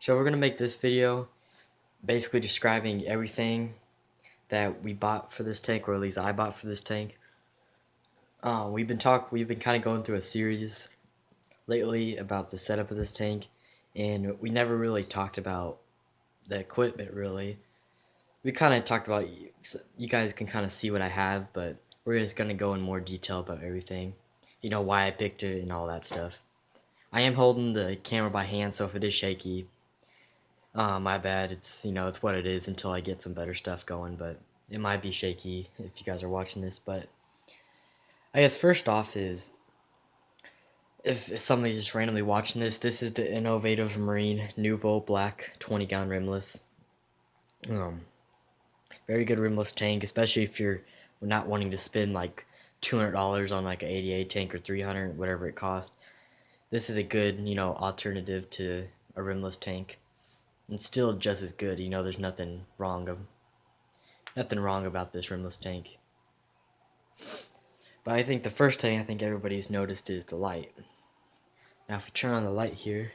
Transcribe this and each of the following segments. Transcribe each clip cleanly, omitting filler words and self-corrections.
So we're gonna make this video basically describing everything that we bought for this tank, or at least I bought for this tank. We've been kind of going through a series lately about the setup of this tank, and we never really talked about the equipment really. We kind of talked about, you guys can kind of see what I have, but we're just gonna go in more detail about everything. You know, why I picked it and all that stuff. I am holding the camera by hand, so if it is shaky, my bad. It's what it is until I get some better stuff going, but it might be shaky if you guys are watching this. But I guess first off is, if somebody's just randomly watching this is the Innovative Marine Nouveau Black 20-gallon rimless. Very good rimless tank, especially if you're not wanting to spend like $200 on like an 88 tank or 300, whatever it costs. This is a good, alternative to a rimless tank. It's still just as good. There's nothing wrong about this rimless tank. But I think the first thing I think everybody's noticed is the light. Now if we turn on the light here,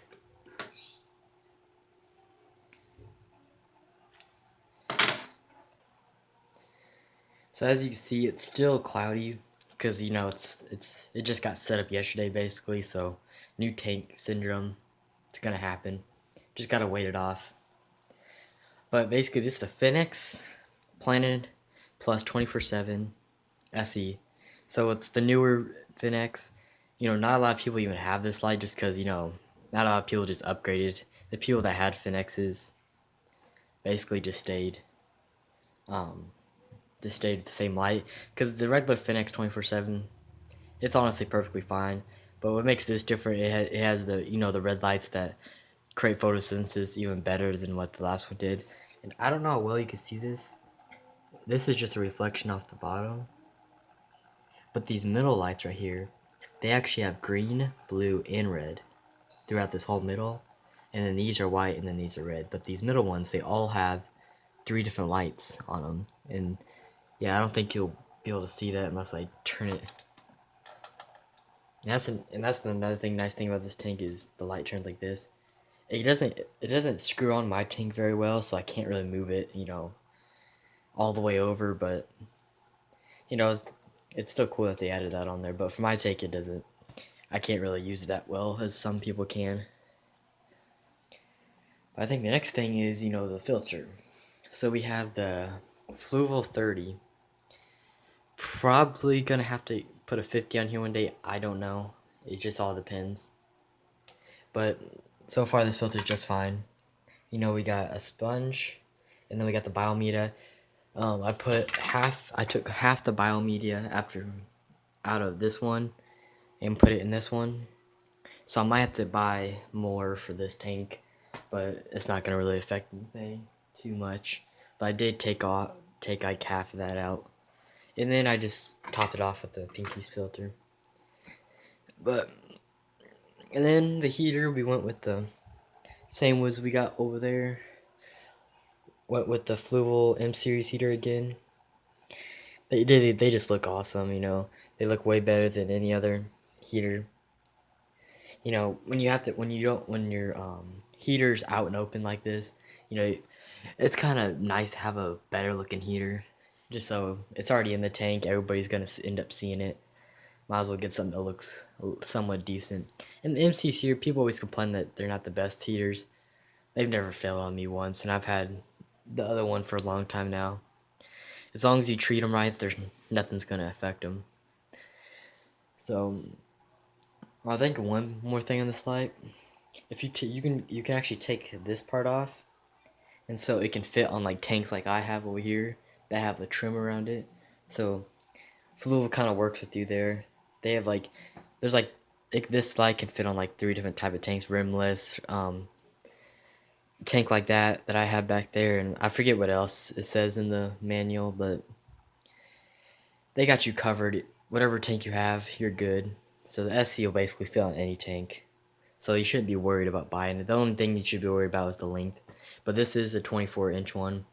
so as you can see, it's still cloudy because it just got set up yesterday basically. So new tank syndrome, it's gonna happen. Just gotta wait it off. But basically, this is the Finnex Planet Plus 24/7 SE. So it's the newer Finnex. Not a lot of people even have this light just because, not a lot of people just upgraded. The people that had Finexes basically just stayed with the same light. Because the regular Finnex 24/7, it's honestly perfectly fine. But what makes this different, it has the, the red lights that create photosynthesis even better than what the last one did. And I don't know how well you can see this. This is just a reflection off the bottom. But these middle lights right here, they actually have green, blue, and red throughout this whole middle. And then these are white, and then these are red. But these middle ones, they all have 3 different lights on them. And yeah, I don't think you'll be able to see that unless I turn it. And that's another nice thing about this tank is the light turns like this. It doesn't screw on my tank very well, so I can't really move it, all the way over. But it's still cool that they added that on there. But for my tank, it doesn't. I can't really use it that well as some people can. But I think the next thing is, the filter. So we have the Fluval 30. Probably gonna have to put a 50 on here one day. I don't know. It just all depends. But so far this filter is just fine. We got a sponge, and then we got the biomedia. I took half the biomedia out of this one and put it in this one. So I might have to buy more for this tank, but it's not gonna really affect anything too much. But I did take like half of that out. And then I just topped it off with the Pinkies filter. And then the heater, we went with the same as we got over there. Went with the Fluval M series heater again. They just look awesome, They look way better than any other heater. When your heater's out and open like this, it's kind of nice to have a better looking heater. Just so it's already in the tank, everybody's gonna end up seeing it. Might as well get something that looks somewhat decent. And the MCs here, people always complain that they're not the best heaters. They've never failed on me once, and I've had the other one for a long time now. As long as you treat them right, nothing's gonna affect them. So I think one more thing on this light, if you can actually take this part off, and so it can fit on like tanks like I have over here that have a trim around it. So Fluval kind of works with you there. They have this light can fit on like 3 different type of tanks, rimless, tank like that I have back there, and I forget what else it says in the manual, but they got you covered. Whatever tank you have, you're good. So the SC will basically fit on any tank, so you shouldn't be worried about buying it. The only thing you should be worried about is the length. But this is a 24-inch one.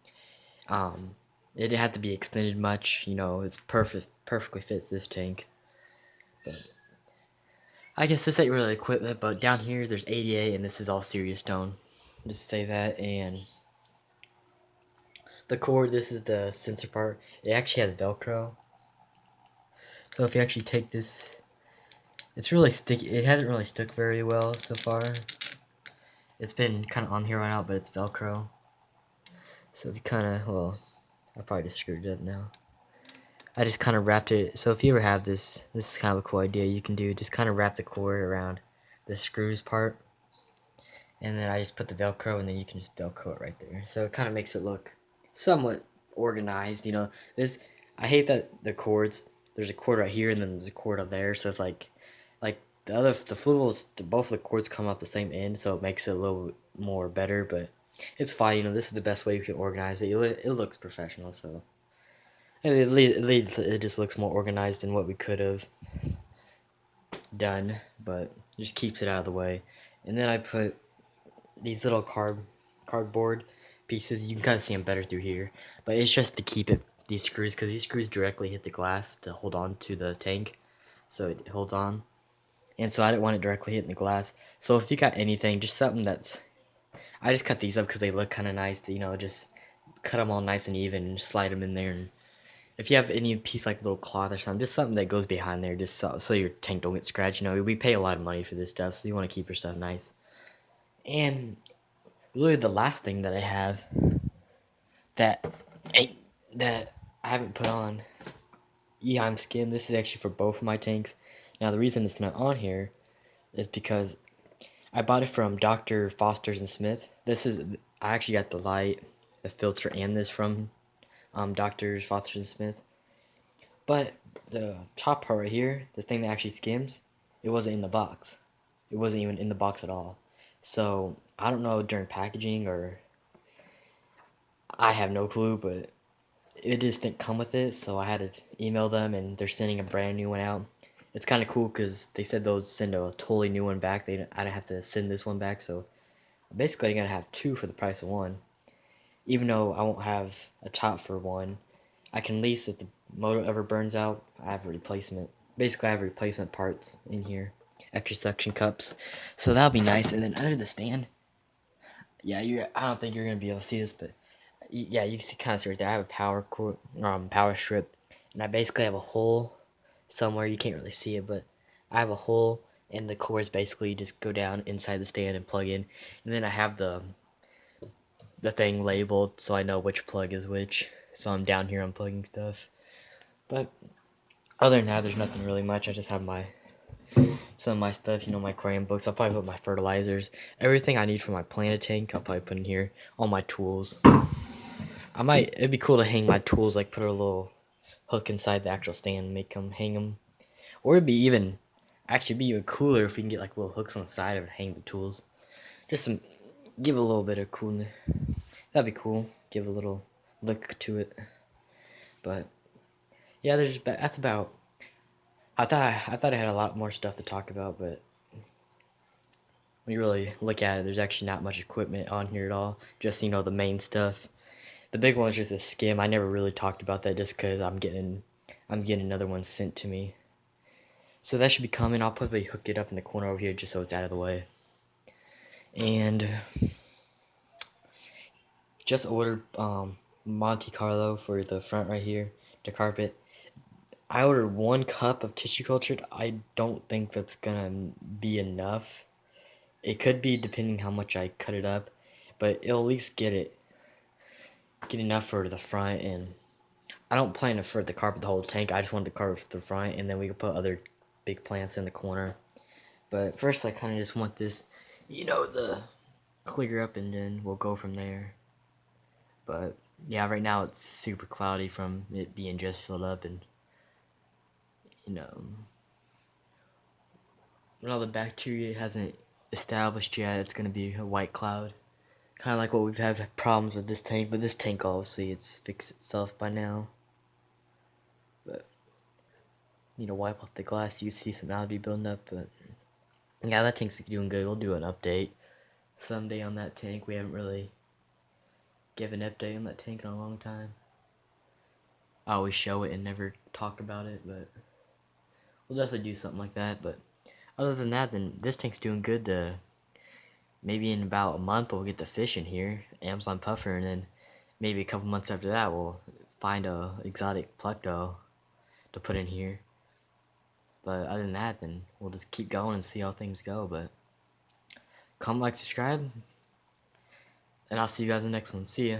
It didn't have to be extended much. It's perfectly fits this tank. But I guess this ain't really equipment, but down here there's 88, and this is all serious stone. just say that. And the cord, this is the sensor part. It actually has Velcro. So if you actually take this, it's really sticky. It hasn't really stuck very well so far. It's been kind of on here right now, but it's Velcro. So if you kind of, well, I probably just screwed it up now. I just kind of wrapped it. So if you ever have this is kind of a cool idea you can do. Just kind of wrap the cord around the screws part. And then I just put the Velcro, and then you can just Velcro it right there. So it kind of makes it look somewhat organized, you know. I hate that the cords, there's a cord right here, and then there's a cord up there. So it's like the fluvels, both of the cords come out the same end, so it makes it a little more better. But it's fine, you know. This is the best way you can organize it. It looks professional, so it just looks more organized than what we could have done, but it just keeps it out of the way. And then I put these little cardboard pieces. You can kind of see them better through here, but it's just to keep it, these screws, because these screws directly hit the glass to hold on to the tank, so it holds on. And so I didn't want it directly hitting the glass. So if you got anything, just something that's, I just cut these up because they look kind of nice to, you know, just cut them all nice and even and slide them in there. And if you have any piece like little cloth or something, just something that goes behind there, just so your tank don't get scratched. You know, we pay a lot of money for this stuff, so you want to keep your stuff nice. And really the last thing that I have that that I haven't put on Eheim skin. This is actually for both of my tanks. Now the reason it's not on here is because I bought it from Dr. Foster's and Smith. I actually got the light, the filter, and this from Dr. Foster's and Smith. But the top part right here, the thing that actually skims, it wasn't in the box. It wasn't even in the box at all. So I don't know during packaging, or I have no clue, but it just didn't come with it. So I had to email them, and they're sending a brand new one out. It's kind of cool because they said they'll send a totally new one back. I didn't have to send this one back, so basically I'm gonna have two for the price of one. Even though I won't have a top for one, I can at least, if the motor ever burns out, I have a replacement. Basically, I have replacement parts in here, extra suction cups, so that'll be nice. And then under the stand, yeah, I don't think you're gonna be able to see this, but yeah, you can kind of see right there. I have a power strip, and I basically have a hole somewhere. You can't really see it, but I have a hole, and the cords basically just go down inside the stand and plug in. And then I have the thing labeled so I know which plug is which. So I'm down here unplugging stuff. But other than that, there's nothing really much. I just have some of my stuff, you know, my aquarium books. I'll probably put my fertilizers, everything I need for my planted tank. I'll probably put in here. All my tools. It'd be cool to hang my tools, like put a little hook inside the actual stand and make them hang them. Or actually be even cooler if we can get like little hooks on the side of it and hang the tools. Give a little bit of coolness. That'd be cool. Give a little look to it. But yeah, that's about. I thought I had a lot more stuff to talk about, but when you really look at it, there's actually not much equipment on here at all. Just, you know, the main stuff. The big one is just a skim. I never really talked about that just because I'm getting another one sent to me. So that should be coming. I'll probably hook it up in the corner over here just so it's out of the way. And just ordered Monte Carlo for the front right here, the carpet. I ordered 1 cup of tissue cultured. I don't think that's gonna be enough. It could be depending how much I cut it up, but it'll at least get enough for the front. And I don't plan to for the carpet the whole tank. I just want the carpet for the front, and then we can put other big plants in the corner. But first, I kind of just want this, you know, the clear up, and then we'll go from there. But yeah, right now it's super cloudy from it being just filled up, and you know, when all the bacteria hasn't established yet, it's gonna be a white cloud. Kind of like what we've had problems with this tank, but this tank obviously it's fixed itself by now. But need to wipe off the glass. You see some algae building up, but yeah, that tank's doing good. We'll do an update someday on that tank. We haven't really given an update on that tank in a long time. I always show it and never talk about it, but we'll definitely do something like that. But other than that, then this tank's doing good. maybe in about a month we'll get the fish in here, Amazon puffer, and then maybe a couple months after that we'll find a exotic plecto to put in here. But other than that, then we'll just keep going and see how things go. But comment, like, subscribe, and I'll see you guys in the next one. See ya.